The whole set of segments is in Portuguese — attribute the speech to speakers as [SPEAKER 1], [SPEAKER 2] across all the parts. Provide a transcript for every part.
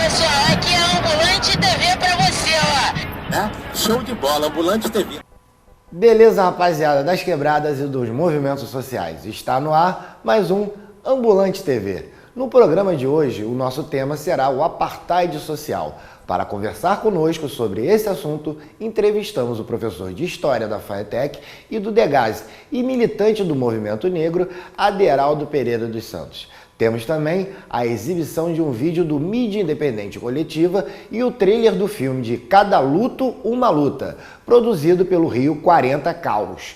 [SPEAKER 1] Pessoal, aqui é Ambulante TV pra você, ó.
[SPEAKER 2] Show de bola, Ambulante TV.
[SPEAKER 3] Beleza, rapaziada das quebradas e dos movimentos sociais. Está no ar mais um Ambulante TV. No programa de hoje, o nosso tema será o apartheid social. Para conversar conosco sobre esse assunto, entrevistamos o professor de História da FATEC e do Degase e militante do movimento negro, Aderaldo Pereira dos Santos. Temos também a exibição de um vídeo do Mídia Independente Coletiva e o trailer do filme de Cada Luto, Uma Luta, produzido pelo Rio 40 Caos.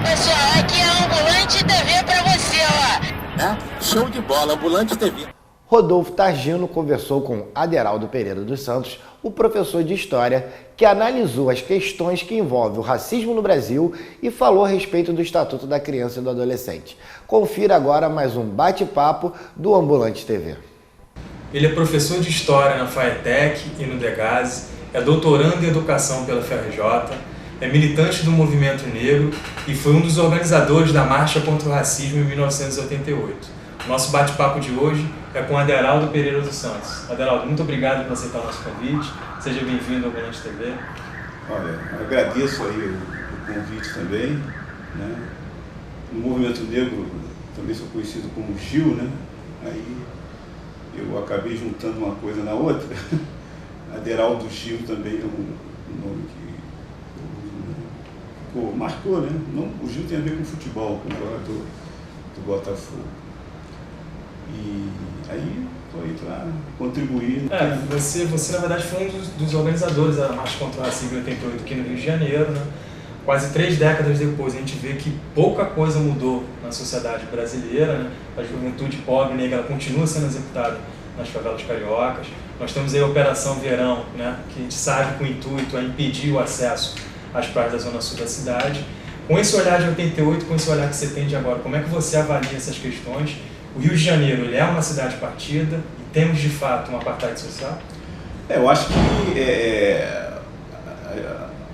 [SPEAKER 1] Pessoal, aqui é Ambulante TV pra você, ó.
[SPEAKER 2] Show de bola, Ambulante TV.
[SPEAKER 3] Rodolfo Targino conversou com Aderaldo Pereira dos Santos, o professor de História, que analisou as questões que envolvem o racismo no Brasil e falou a respeito do Estatuto da Criança e do Adolescente. Confira agora mais um bate-papo do Ambulante TV.
[SPEAKER 4] Ele é professor de História na FATEC e no Degase, é doutorando em Educação pela FRJ, é militante do movimento negro e foi um dos organizadores da Marcha contra o Racismo em 1988. Nosso bate-papo de hoje é com Aderaldo Pereira dos Santos. Aderaldo, muito obrigado por aceitar o nosso convite. Seja bem-vindo ao Ambulante TV.
[SPEAKER 5] Olha, agradeço aí o convite também, né? No movimento negro também sou conhecido como Gil, né? Aí eu acabei juntando uma coisa na outra. Aderaldo Gil também é um nome que marcou, né? Não, o Gil tem a ver com futebol, com o jogador do Botafogo. E aí estou aí para contribuir.
[SPEAKER 4] Você na verdade foi um dos organizadores da Marcha contra o Racismo em 88 aqui no Rio de Janeiro, né? Quase 3 décadas depois a gente vê que pouca coisa mudou na sociedade brasileira, né? A juventude pobre negra ela continua sendo executada nas favelas cariocas. Nós temos aí a Operação Verão, né? Que a gente sabe que o intuito é impedir o acesso às praias da zona sul da cidade. Com esse olhar de 88, com esse olhar que você tem de agora, como é que você avalia essas questões? O Rio de Janeiro ele é uma cidade partida e temos de fato um apartheid social?
[SPEAKER 5] Eu acho que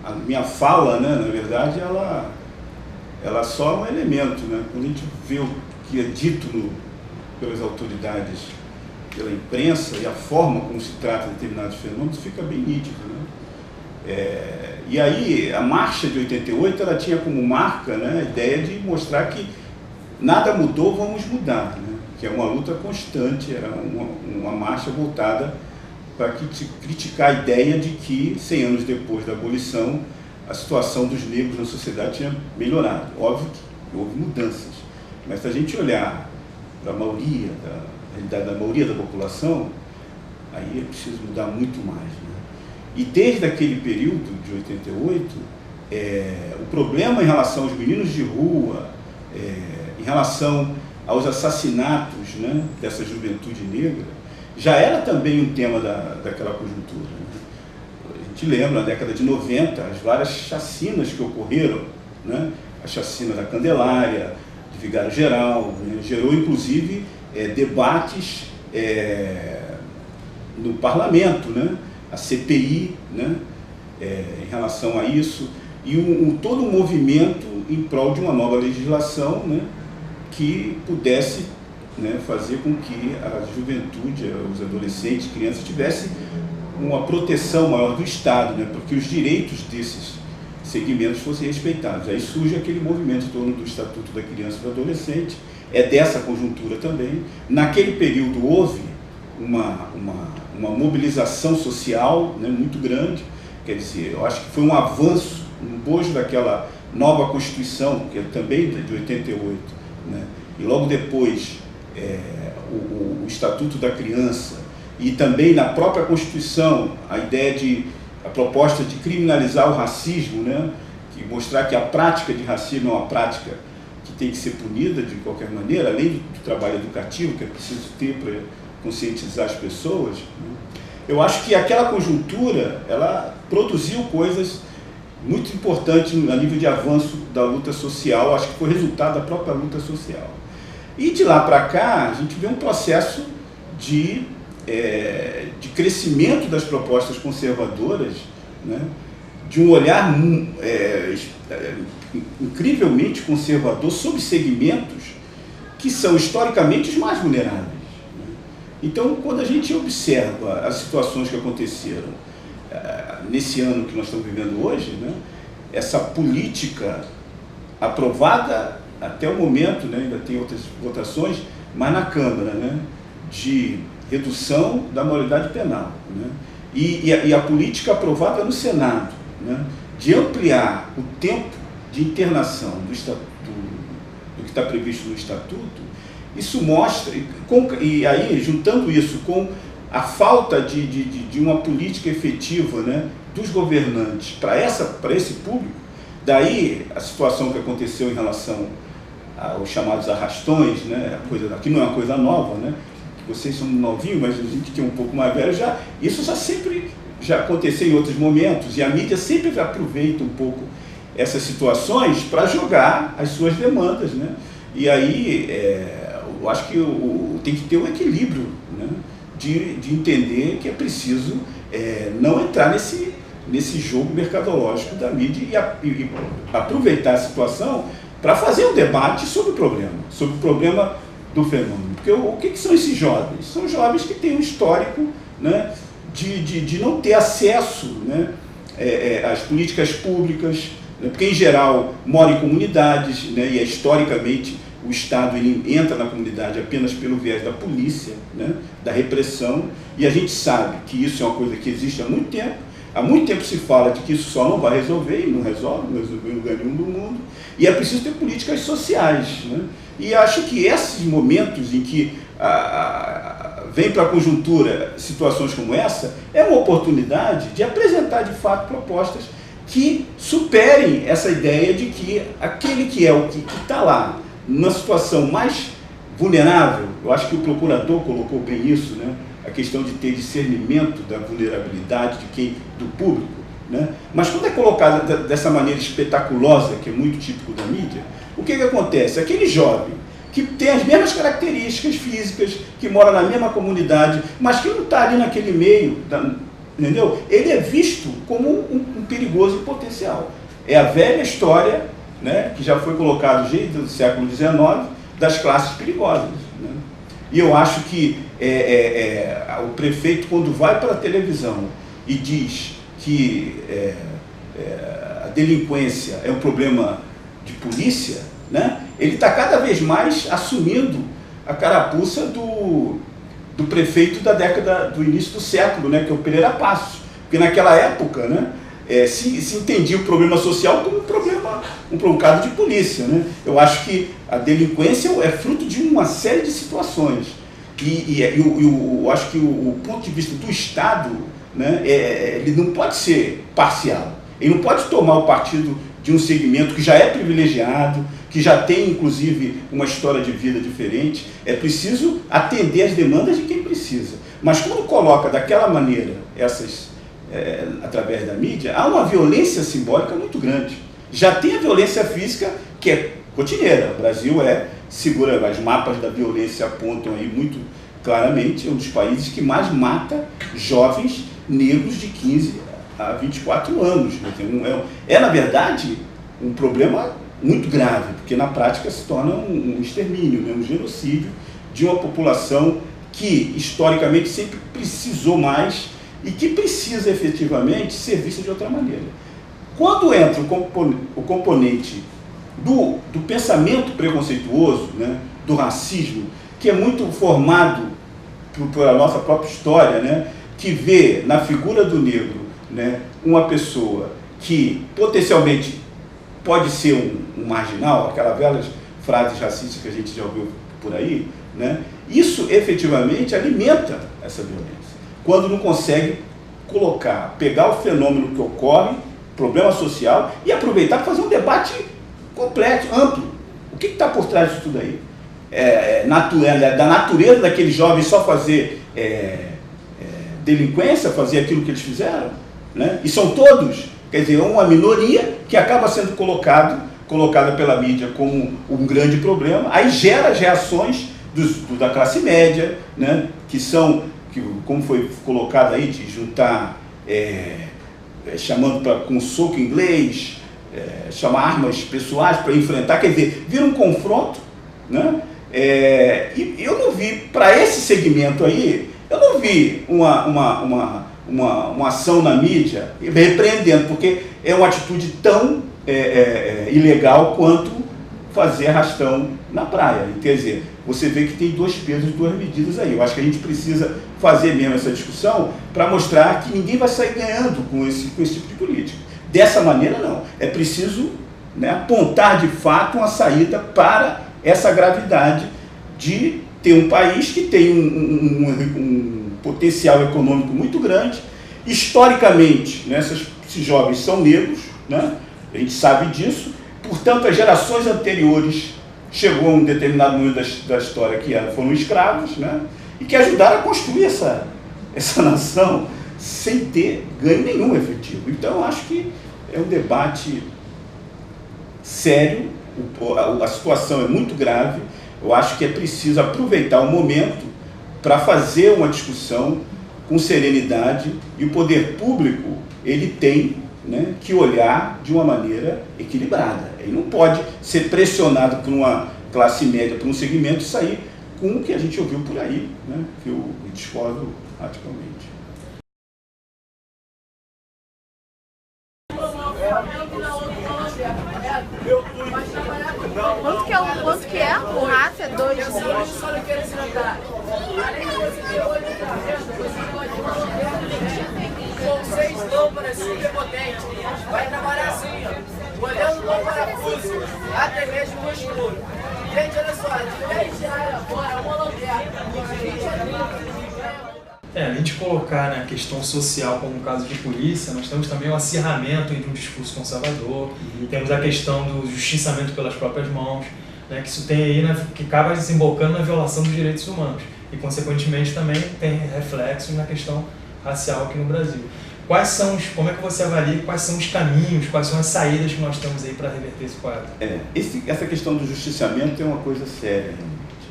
[SPEAKER 5] a minha fala, né, na verdade, ela só é um elemento, né? Quando a gente vê o que é dito pelas autoridades, pela imprensa e a forma como se trata determinados fenômenos, fica bem nítido, né? E aí a marcha de 88 ela tinha como marca, né, a ideia de mostrar que nada mudou, vamos mudar, né? Que é uma luta constante, era uma marcha voltada para criticar a ideia de que 100 anos depois da abolição a situação dos negros na sociedade tinha melhorado. Óbvio que houve mudanças, mas se a gente olhar para a maioria, da maioria da população, aí é preciso mudar muito mais, né? E desde aquele período de 88, o problema em relação aos meninos de rua, em relação aos assassinatos, né, dessa juventude negra, já era também um tema daquela conjuntura, né? A gente lembra, na década de 90, as várias chacinas que ocorreram, né? A chacina da Candelária, de Vigário Geral, né? Gerou inclusive debates no parlamento, né? A CPI, né? Em relação a isso, e todo um movimento em prol de uma nova legislação, né, que pudesse, né, fazer com que a juventude, os adolescentes, crianças, tivessem uma proteção maior do Estado, né, porque os direitos desses segmentos fossem respeitados. Aí surge aquele movimento em torno do Estatuto da Criança e do Adolescente, é dessa conjuntura também. Naquele período houve uma mobilização social, né, muito grande, quer dizer, eu acho que foi um avanço no bojo daquela nova Constituição, que é também de 88, né? E logo depois o Estatuto da Criança e também na própria Constituição a proposta de criminalizar o racismo, né? Que mostrar que a prática de racismo é uma prática que tem que ser punida de qualquer maneira, além do trabalho educativo que é preciso ter para conscientizar as pessoas, né? Eu acho que aquela conjuntura ela produziu coisas muito importantes a nível de avanço da luta social, acho que foi resultado da própria luta social. E de lá para cá, a gente vê um processo de crescimento das propostas conservadoras, né, de um olhar incrivelmente conservador sobre segmentos que são historicamente os mais vulneráveis. Né? Então, quando a gente observa as situações que aconteceram nesse ano que nós estamos vivendo hoje, né, essa política aprovada até o momento, né, ainda tem outras votações, mas na Câmara, né, de redução da maioridade penal, né, e a política aprovada no Senado, né, de ampliar o tempo de internação do que está previsto no Estatuto, isso mostra, e aí juntando isso com a falta de uma política efetiva, né, dos governantes para esse público, daí a situação que aconteceu em relação aos chamados arrastões, né, que não é uma coisa nova, né, que vocês são novinhos, mas a gente que é um pouco mais velho, isso já aconteceu em outros momentos, e a mídia sempre aproveita um pouco essas situações para jogar as suas demandas, né, e aí eu acho que tem que ter um equilíbrio, né, de entender que é preciso não entrar nesse jogo mercadológico da mídia e aproveitar a situação para fazer um debate sobre o problema do fenômeno. Porque o que são esses jovens? São jovens que têm um histórico, né, de não ter acesso, né, às políticas públicas, né, porque em geral moram em comunidades, né, e historicamente o Estado ele entra na comunidade apenas pelo viés da polícia, né, da repressão, e a gente sabe que isso é uma coisa que existe há muito tempo. Há muito tempo se fala de que isso só não vai resolver, e não resolve em lugar nenhum do mundo, e é preciso ter políticas sociais, né? E acho que esses momentos em que vem para a conjuntura situações como essa, é uma oportunidade de apresentar de fato propostas que superem essa ideia de que aquele que está lá, numa situação mais vulnerável, eu acho que o procurador colocou bem isso, né? A questão de ter discernimento da vulnerabilidade do público, né? Mas quando é colocado dessa maneira espetaculosa, que é muito típico da mídia, o que acontece? Aquele jovem que tem as mesmas características físicas, que mora na mesma comunidade, mas que não está ali naquele meio, entendeu? Ele é visto como um perigoso potencial. É a velha história, né, que já foi colocado desde o século XIX, das classes perigosas, né? E eu acho que o prefeito, quando vai para a televisão e diz que a delinquência é um problema de polícia, né, ele está cada vez mais assumindo a carapuça do prefeito da década do início do século, né, que é o Pereira Passos. Porque naquela época, né, se entendia o problema social como um caso de polícia, né? Eu acho que a delinquência é fruto de uma série de situações. Eu acho que o ponto de vista do Estado, né, ele não pode ser parcial. Ele não pode tomar o partido de um segmento que já é privilegiado, que já tem, inclusive, uma história de vida diferente. É preciso atender as demandas de quem precisa. Mas quando coloca daquela maneira através da mídia, há uma violência simbólica muito grande. Já tem a violência física, que é rotineira. O Brasil segura, os mapas da violência apontam aí muito claramente, é um dos países que mais mata jovens negros de 15 a 24 anos. Na verdade, um problema muito grave, porque na prática se torna um extermínio, né, um genocídio de uma população que historicamente sempre precisou mais e que precisa efetivamente ser vista de outra maneira. Quando entra o componente do pensamento preconceituoso, né, do racismo, que é muito formado pela nossa própria história, né, que vê na figura do negro, né, uma pessoa que potencialmente pode ser um marginal, aquelas velhas frases racistas que a gente já ouviu por aí, né, isso efetivamente alimenta essa violência. Quando não consegue pegar o fenômeno que ocorre, problema social, e aproveitar para fazer um debate completo, amplo. O que está por trás disso tudo aí? Da natureza daqueles jovens só fazer delinquência, fazer aquilo que eles fizeram, né? E são todos, quer dizer, uma minoria que acaba sendo colocada pela mídia como um grande problema, aí gera as reações da classe média, né? Que como foi colocado aí, de juntar chamando com soco inglês, chamar armas pessoais para enfrentar, quer dizer, vira um confronto, né? E eu não vi, para esse segmento aí, eu não vi uma ação na mídia repreendendo, porque é uma atitude tão ilegal quanto fazer arrastão na praia. Quer dizer, você vê que tem dois pesos e duas medidas aí. Eu acho que a gente precisa fazer mesmo essa discussão para mostrar que ninguém vai sair ganhando com esse tipo de política. Dessa maneira, não. É preciso, né, apontar de fato uma saída para essa gravidade de ter um país que tem um potencial econômico muito grande. Historicamente, né, esses jovens são negros, né, a gente sabe disso, portanto, as gerações anteriores chegou a um determinado momento da história que foram escravos, né, e que ajudaram a construir essa nação sem ter ganho nenhum efetivo. Então, eu acho que é um debate sério, a situação é muito grave, eu acho que é preciso aproveitar o momento para fazer uma discussão com serenidade, e o poder público, ele tem, né, que olhar de uma maneira equilibrada. Ele não pode ser pressionado por uma classe média, por um segmento, e sair com o que a gente ouviu por aí, né, que eu discordo radicalmente.
[SPEAKER 6] Quanto que é? O rato é 2 dias.
[SPEAKER 7] Com 6 lâmpadas super potentes. Vai trabalhar assim, ó. Olhando no parafuso, até mesmo no escuro. Gente, olha só, de 10 reais agora, uma lanterna. De 20 a 30.
[SPEAKER 4] Além de colocar, né, a questão social como um caso de polícia, nós temos também o acirramento de um discurso conservador, temos a questão do justiçamento pelas próprias mãos, né, que isso tem aí, né, que acaba desembocando na violação dos direitos humanos e, consequentemente, também tem reflexos na questão racial aqui no Brasil. Como é que você avalia quais são os caminhos, quais são as saídas que nós temos aí para reverter esse quadro?
[SPEAKER 5] Essa questão do justiciamento é uma coisa séria, realmente.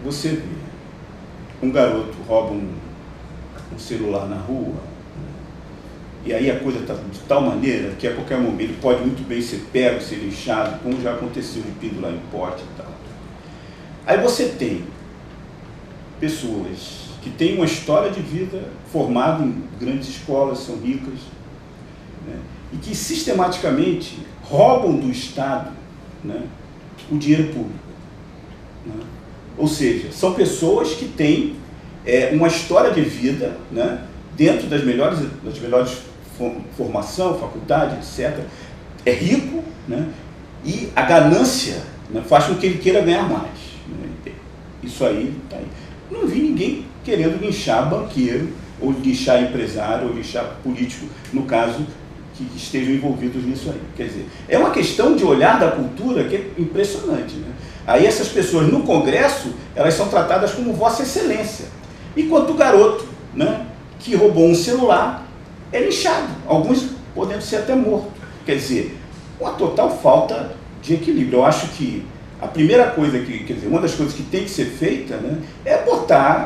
[SPEAKER 5] Você vê, um garoto rouba um celular na rua, e aí a coisa está de tal maneira que a qualquer momento ele pode muito bem ser pego, ser lixado, como já aconteceu em pendurar em pote e tal. Aí você tem pessoas que têm uma história de vida formada em grandes escolas, são ricas, né, e que sistematicamente roubam do Estado, né, o dinheiro público. Né? Ou seja, são pessoas que têm uma história de vida, né, dentro das melhores formação, faculdade, etc. É rico, né, e a ganância, né, faz com que ele queira ganhar mais. Né? Isso aí está aí. Não vi ninguém querendo linchar banqueiro, ou linchar empresário, ou linchar político, no caso, que estejam envolvidos nisso aí. Quer dizer, é uma questão de olhar da cultura que é impressionante. Né? Aí essas pessoas no Congresso, elas são tratadas como Vossa Excelência. Enquanto o garoto, né, que roubou um celular é linchado, alguns podendo ser até morto. Quer dizer, uma total falta de equilíbrio. Eu acho que a primeira coisa uma das coisas que tem que ser feita, né, é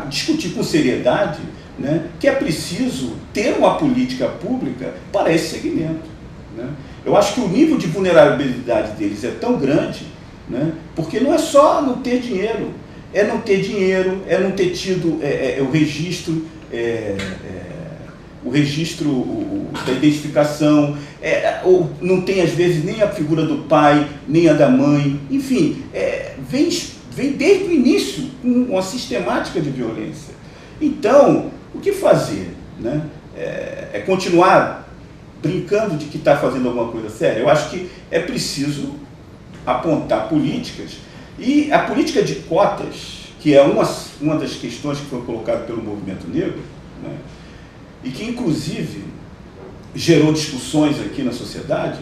[SPEAKER 5] discutir com seriedade, né, que é preciso ter uma política pública para esse segmento. Né? Eu acho que o nível de vulnerabilidade deles é tão grande, né, porque não é só não ter dinheiro, é não ter dinheiro, é não ter tido o registro da identificação, ou não tem às vezes nem a figura do pai, nem a da mãe, enfim, vem desde o início com uma sistemática de violência. Então, o que fazer? Né? É continuar brincando de que está fazendo alguma coisa séria? Eu acho que é preciso apontar políticas, e a política de cotas, que é uma das questões que foi colocada pelo movimento negro, né, e que inclusive gerou discussões aqui na sociedade,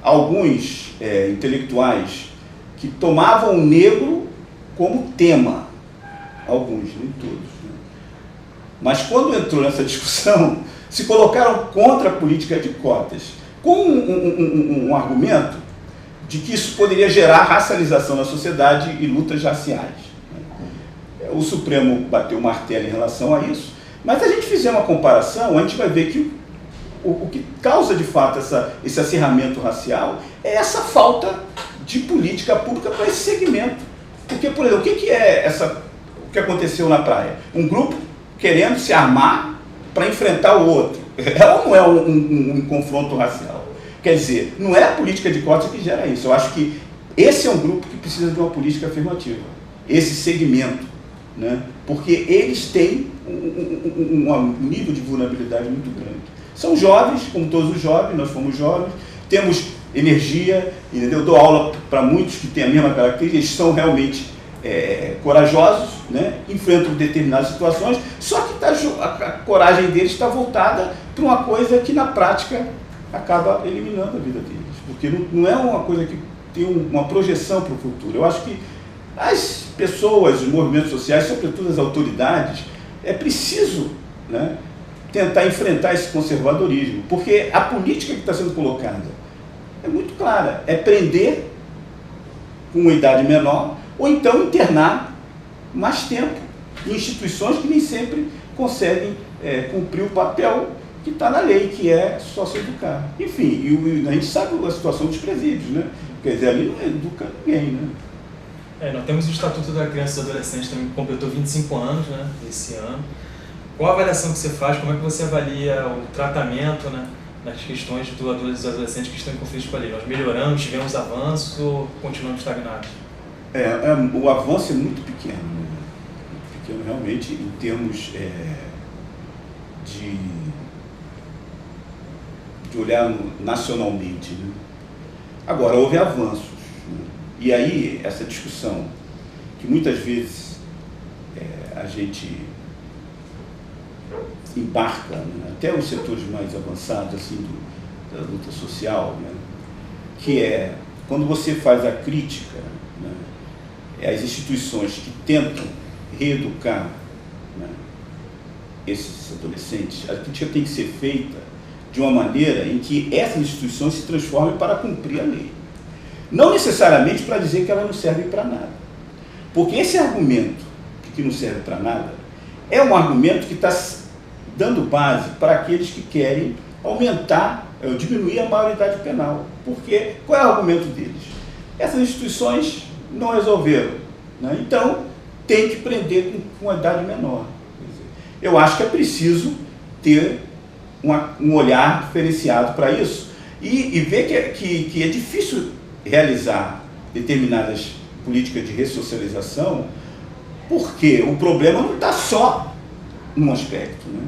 [SPEAKER 5] alguns intelectuais que tomavam o negro como tema, alguns, nem todos, né? Mas quando entrou nessa discussão, se colocaram contra a política de cotas, com um argumento de que isso poderia gerar racialização na sociedade e lutas raciais. O Supremo bateu o martelo em relação a isso, mas se a gente fizer uma comparação, a gente vai ver que o que causa de fato esse acirramento racial é essa falta de política pública para esse segmento. Porque, por exemplo, o que é o que aconteceu na praia? Um grupo querendo se armar para enfrentar o outro. É ou não é um confronto racial? Quer dizer, não é a política de cotas que gera isso. Eu acho que esse é um grupo que precisa de uma política afirmativa. Esse segmento, né? Porque eles têm um nível de vulnerabilidade muito grande. São jovens, como todos os jovens, nós fomos jovens, temos energia, entendeu? Eu dou aula para muitos que têm a mesma característica, eles são realmente corajosos, né? Enfrentam determinadas situações, só que a coragem deles está voltada para uma coisa que na prática acaba eliminando a vida deles, porque não é uma coisa que tem uma projeção para o futuro. Eu acho que as pessoas, os movimentos sociais, sobretudo as autoridades, é preciso, né, tentar enfrentar esse conservadorismo, porque a política que está sendo colocada é muito clara, é prender com uma idade menor, ou então internar mais tempo em instituições que nem sempre conseguem cumprir o papel que está na lei, que é só se educar. Enfim, a gente sabe a situação dos presídios, né? Quer dizer, ali não educa ninguém, né?
[SPEAKER 4] Nós temos o Estatuto da Criança e do Adolescente, também que completou 25 anos, né, esse ano. Qual a avaliação que você faz, como é que você avalia o tratamento, né, nas questões dos adolescentes que estão em conflito com a lei? Nós melhoramos, tivemos avanços ou continuamos estagnados?
[SPEAKER 5] O avanço é muito pequeno, né? Muito pequeno realmente em termos de olhar nacionalmente, né? Agora, houve avanços, né? E aí, essa discussão, que muitas vezes a gente embarca, né, até os setores mais avançados assim, da luta social, né, que é quando você faz a crítica, né, às instituições que tentam reeducar, né, esses adolescentes, a crítica tem que ser feita de uma maneira em que essas instituições se transformem para cumprir a lei. Não necessariamente para dizer que elas não servem para nada. Porque esse argumento de que não serve para nada é um argumento que está dando base para aqueles que querem aumentar, diminuir a maioridade penal. Porque qual é o argumento deles? Essas instituições não resolveram, né? Então tem que prender com uma idade menor. Quer dizer, eu acho que é preciso ter um olhar diferenciado para isso e ver que é difícil realizar determinadas políticas de ressocialização, porque o problema não está só num aspecto, né?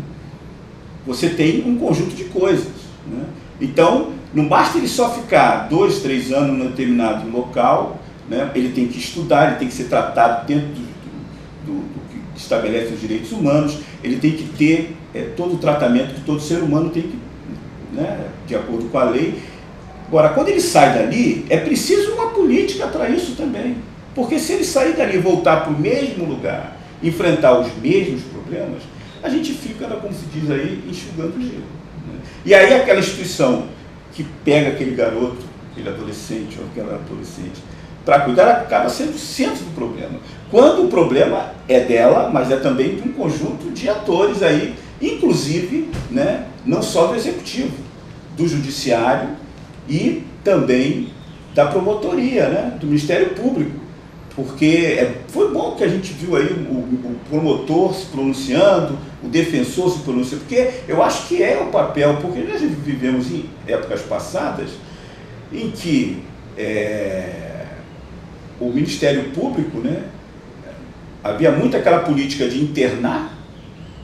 [SPEAKER 5] Você tem um conjunto de coisas, né? Então, não basta ele só ficar 2, 3 anos em determinado local, né? Ele tem que estudar, ele tem que ser tratado dentro do que estabelece os direitos humanos, ele tem que ter todo o tratamento que todo ser humano tem que, né, de acordo com a lei. Agora, quando ele sai dali, é preciso uma política para isso também. Porque se ele sair dali e voltar para o mesmo lugar, enfrentar os mesmos problemas, a gente fica, como se diz aí, enxugando o gelo, né? E aí aquela instituição que pega aquele garoto, aquele adolescente ou aquela adolescente, para cuidar, acaba sendo o centro do problema. Quando o problema é dela, mas é também de um conjunto de atores aí, inclusive, né, não só do executivo, do judiciário e também da promotoria, né, do Ministério Público. Porque foi bom que a gente viu aí o promotor se pronunciando, o defensor se pronunciando, porque eu acho que é o papel, porque nós vivemos em épocas passadas em que o Ministério Público, né, havia muito aquela política de internar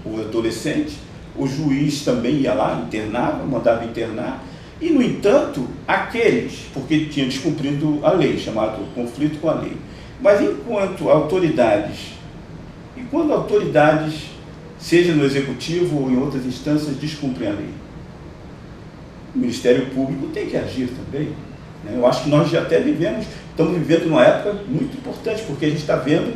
[SPEAKER 5] o adolescente, o juiz também ia lá, internava, mandava internar, e, no entanto, aqueles, porque tinham descumprido a lei, chamado conflito com a lei. Mas enquanto autoridades, seja no Executivo ou em outras instâncias, descumprem a lei, o Ministério Público tem que agir também, né? Eu acho que nós já até estamos vivendo numa época muito importante, porque a gente está vendo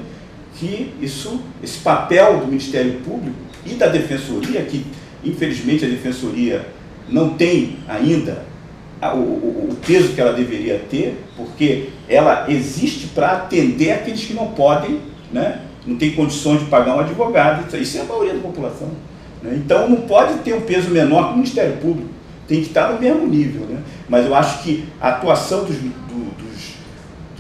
[SPEAKER 5] que esse papel do Ministério Público e da Defensoria, que infelizmente a Defensoria não tem ainda o peso que ela deveria ter, porque ela existe para atender aqueles que não podem, né, não tem condições de pagar um advogado. Isso é a maioria da população, né? Então não pode ter um peso menor que o Ministério Público, tem que estar no mesmo nível, né? Mas eu acho que a atuação dos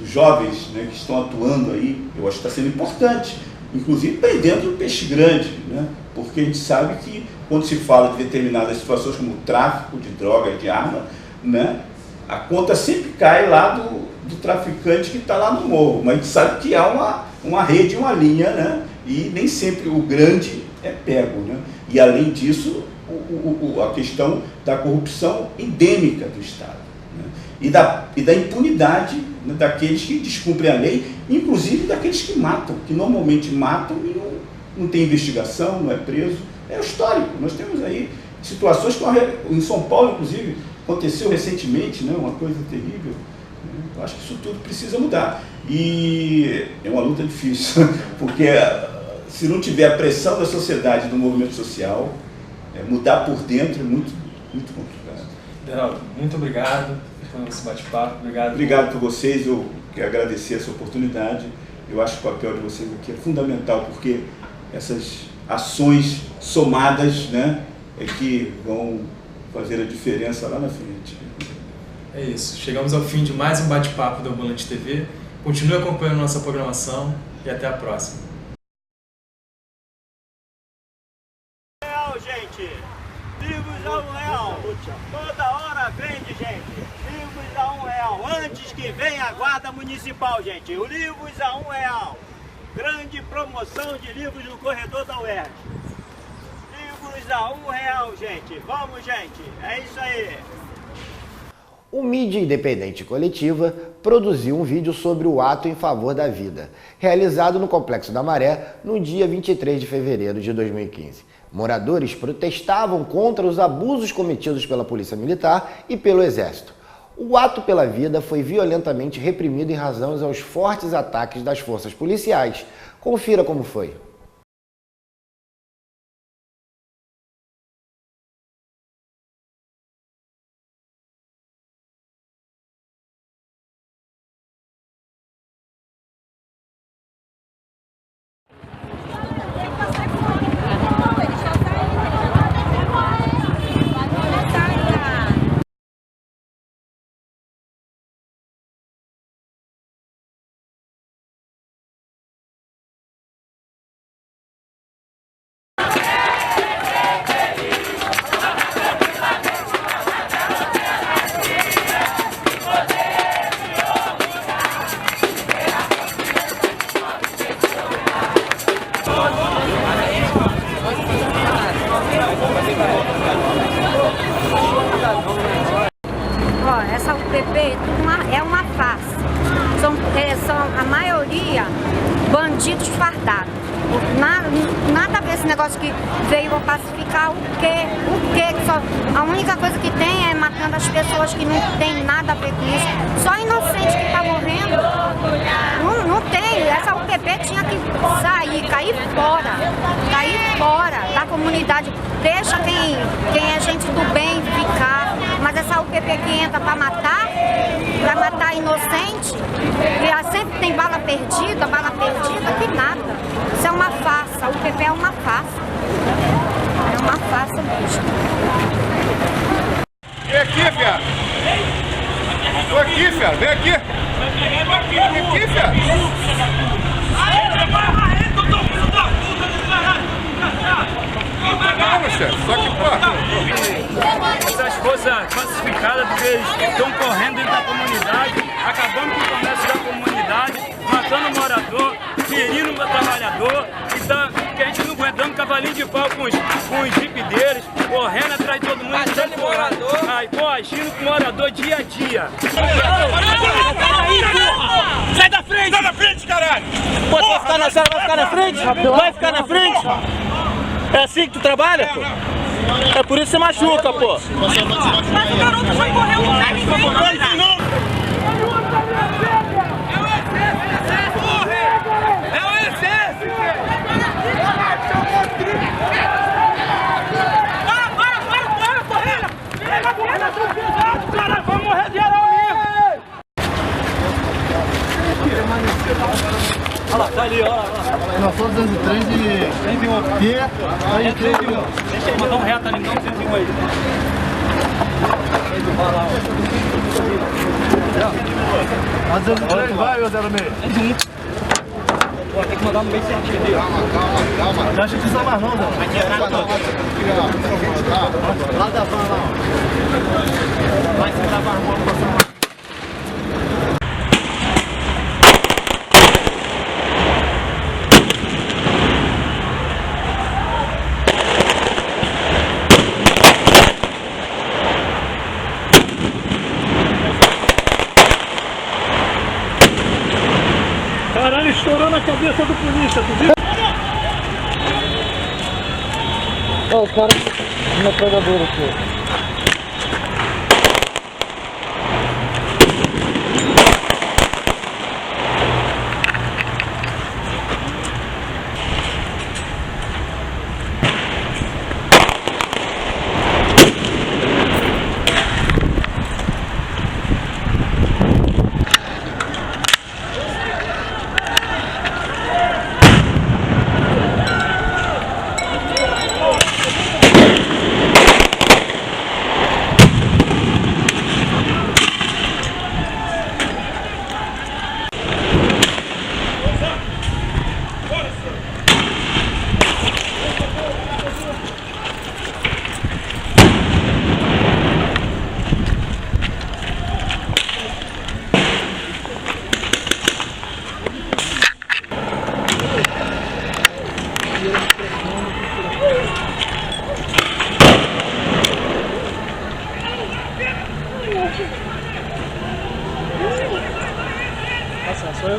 [SPEAKER 5] jovens, né, que estão atuando aí, eu acho que está sendo importante, inclusive prendendo o peixe grande, né? Porque a gente sabe que quando se fala de determinadas situações como o tráfico de droga e de arma, né, a conta sempre cai lá do traficante que está lá no morro, mas a gente sabe que há uma rede, uma linha, né, e nem sempre o grande é pego, né? E além disso, a questão da corrupção endêmica do Estado, né? E da impunidade, né, daqueles que descumprem a lei, inclusive daqueles que matam, que normalmente matam e não tem investigação, não é preso. É o histórico. Nós temos aí situações que em São Paulo, inclusive, aconteceu recentemente, né, uma coisa terrível. Eu acho que isso tudo precisa mudar. E é uma luta difícil, porque se não tiver a pressão da sociedade, do movimento social, mudar por dentro é muito, muito complicado.
[SPEAKER 4] Deraldo, muito obrigado por esse bate-papo.
[SPEAKER 5] Obrigado por vocês. Eu quero agradecer essa oportunidade. Eu acho que o papel de vocês aqui é fundamental, porque essas ações somadas, né, é que vão fazer a diferença lá na frente.
[SPEAKER 4] É isso. Chegamos ao fim de mais um bate-papo do Ambulante TV. Continue acompanhando nossa programação e até a próxima.
[SPEAKER 8] Gente, livros a R$1. Toda hora vende, gente. Livros a R$1. Antes que venha a guarda municipal, gente. O livros a R$1. Grande promoção de livros no corredor da UERJ. Livros a R$1, gente. Vamos, gente. É isso aí.
[SPEAKER 3] O Mídia Independente Coletiva produziu um vídeo sobre o ato em favor da vida, realizado no Complexo da Maré no dia 23 de fevereiro de 2015. Moradores protestavam contra os abusos cometidos pela Polícia Militar e pelo Exército. O ato pela vida foi violentamente reprimido em razão aos fortes ataques das forças policiais. Confira como foi.
[SPEAKER 9] Essa UPP é uma farsa. São a maioria bandidos fardados. Nada a ver esse negócio que veio a pacificar o quê? A única coisa que tem é matando as pessoas que não tem nada a ver com isso. Só inocente que está morrendo. Não tem. Essa UPP tinha que sair, cair fora da comunidade. Deixa quem é gente do bem ficar. Mas essa UPP que entra para matar inocente, e sempre tem bala perdida que nada. Isso é uma farsa, a UPP é uma farsa. É uma farsa mesmo.
[SPEAKER 10] Vem aqui, fiado. Tô aqui, fiado. Vem aqui. Vem aqui, fiado. Vamos, chefe. Só que, pô.
[SPEAKER 11] Essas forças pacificadas, porque eles estão correndo dentro da comunidade, acabando com o comércio da comunidade, matando o morador, ferindo o trabalhador, que a gente não aguenta, dando cavalinho de pau com os jipe deles, correndo atrás de todo mundo, matando morador, aí, pô, agindo com o morador dia a dia.
[SPEAKER 8] Sai da frente! Sai da frente, caralho!
[SPEAKER 11] Pô, vai ficar na sala, vai ficar na frente? Vai ficar na frente? É assim que tu trabalha, pô? É por isso que você machuca, pô.
[SPEAKER 8] Mas o garoto vai correr um cara de novo. É o exército! Para, correndo! Cara, vai morrer geral mesmo! Olha lá, tá ali, ó.
[SPEAKER 10] Nós somos 203 e 101 aqui. Aí, 301.
[SPEAKER 11] Deixa aí, mandar um reto ali, não 101 aí.
[SPEAKER 10] A 203 vai, ô 06?
[SPEAKER 11] Pô, tem que mandar no meio certinho ali.
[SPEAKER 10] Calma. Não acha que precisa mais não, Zé?
[SPEAKER 11] Vai quebrar tudo.
[SPEAKER 10] Lá da van, lá.
[SPEAKER 11] Vai segurar a arma, passar lá.
[SPEAKER 10] Caralho, estourou na cabeça do polícia, tu viu? Ó, o cara na pregadora aqui.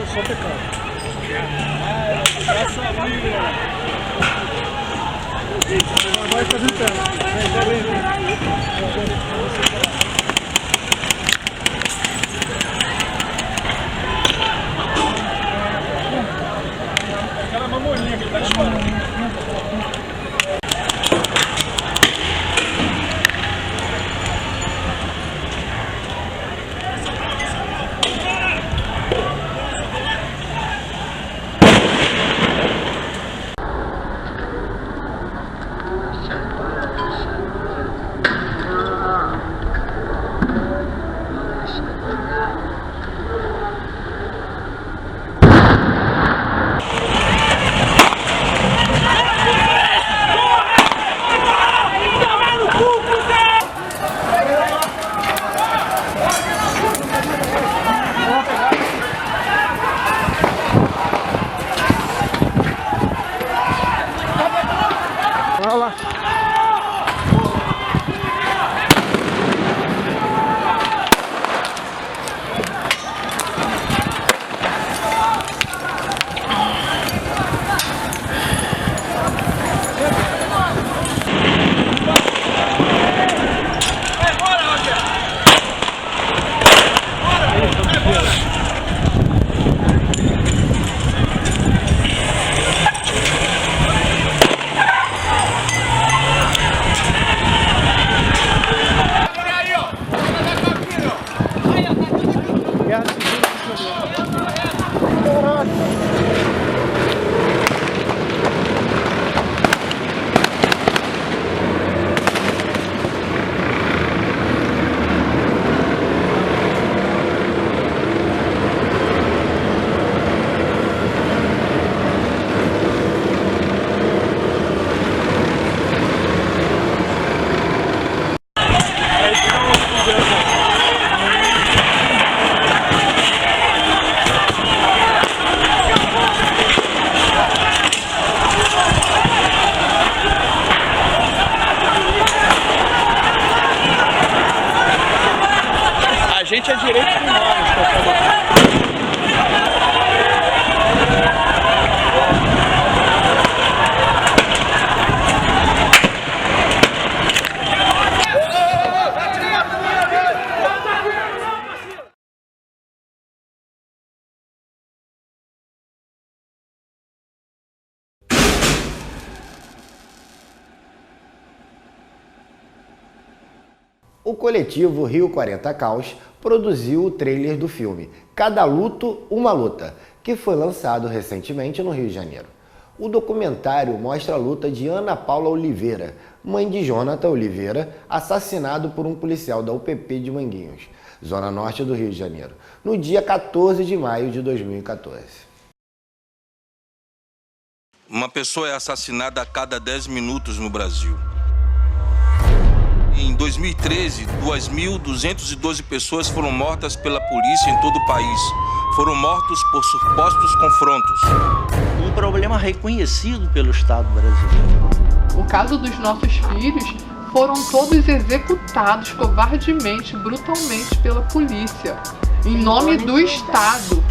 [SPEAKER 10] Só pecado. Vai fazer aquela mamoninha que ele tá chorando.
[SPEAKER 12] A gente é direito primário,
[SPEAKER 3] O coletivo Rio 40 Caos produziu o trailer do filme Cada Luto, Uma Luta, que foi lançado recentemente no Rio de Janeiro. O documentário mostra a luta de Ana Paula Oliveira, mãe de Jonathan Oliveira, assassinado por um policial da UPP de Manguinhos, zona norte do Rio de Janeiro, no dia 14 de maio de 2014.
[SPEAKER 13] Uma pessoa é assassinada a cada 10 minutos no Brasil. Em 2013, 2.212 pessoas foram mortas pela polícia em todo o país. Foram mortos por supostos confrontos.
[SPEAKER 14] Um problema reconhecido pelo Estado brasileiro.
[SPEAKER 15] O caso dos nossos filhos foram todos executados covardemente, brutalmente pela polícia, em nome do Estado.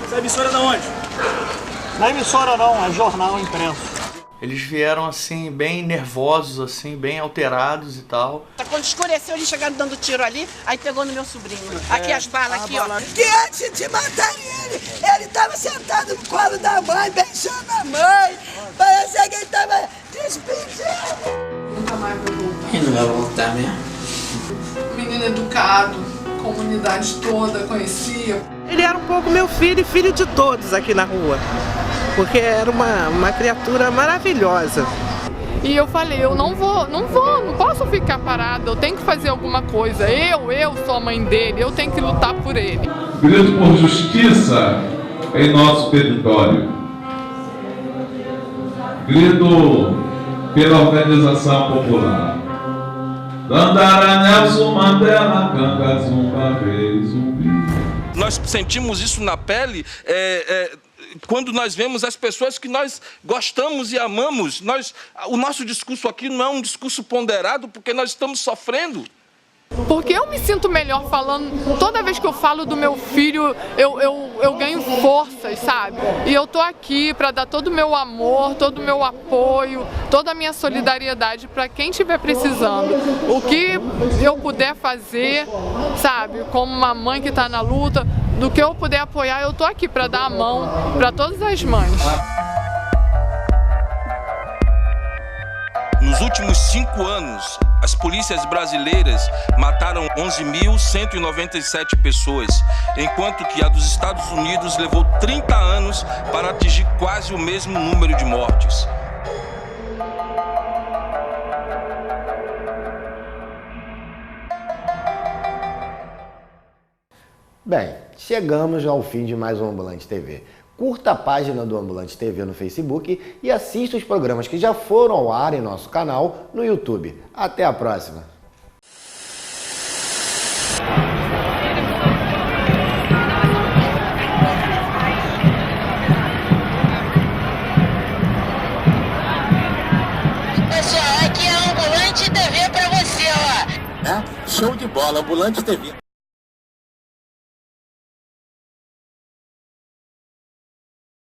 [SPEAKER 8] Essa emissora é de onde? Não é emissora não, é jornal impresso.
[SPEAKER 12] Eles vieram assim, bem nervosos, assim, bem alterados e tal.
[SPEAKER 16] Quando escureceu, eles chegaram dando tiro ali, aí pegou no meu sobrinho. Aqui as balas, aqui, ó.
[SPEAKER 17] Que antes de matarem ele estava sentado no colo da mãe, beijando a mãe. Parecia que ele estava despedindo.
[SPEAKER 15] Nunca mais vai voltar.
[SPEAKER 17] Ele não vai voltar mesmo?
[SPEAKER 15] Menino educado, comunidade toda conhecia.
[SPEAKER 18] Ele era um pouco meu filho e filho de todos aqui na rua, porque era uma criatura maravilhosa.
[SPEAKER 15] E eu falei, eu não posso ficar parada, eu tenho que fazer alguma coisa. Eu sou a mãe dele, eu tenho que lutar por ele.
[SPEAKER 19] Grito por justiça em nosso território. Grito pela organização popular. Dandara Nelson Mandela, canta zumba, zumbi.
[SPEAKER 13] Nós sentimos isso na pele quando nós vemos as pessoas que nós gostamos e amamos. O nosso discurso aqui não é um discurso ponderado porque nós estamos sofrendo.
[SPEAKER 15] Porque eu me sinto melhor falando, toda vez que eu falo do meu filho, eu ganho forças, sabe? E eu tô aqui para dar todo o meu amor, todo o meu apoio, toda a minha solidariedade para quem estiver precisando. O que eu puder fazer, sabe? Como uma mãe que está na luta, do que eu puder apoiar, eu tô aqui para dar a mão para todas as mães.
[SPEAKER 13] Nos últimos 5 anos, as polícias brasileiras mataram 11.197 pessoas, enquanto que a dos Estados Unidos levou 30 anos para atingir quase o mesmo número de mortes.
[SPEAKER 3] Bem, chegamos ao fim de mais um Ambulante TV. Curta a página do Ambulante TV no Facebook e assista os programas que já foram ao ar em nosso canal no YouTube. Até a próxima!
[SPEAKER 1] Pessoal, aqui é a Ambulante TV pra você, ó.
[SPEAKER 2] Show de bola, Ambulante TV.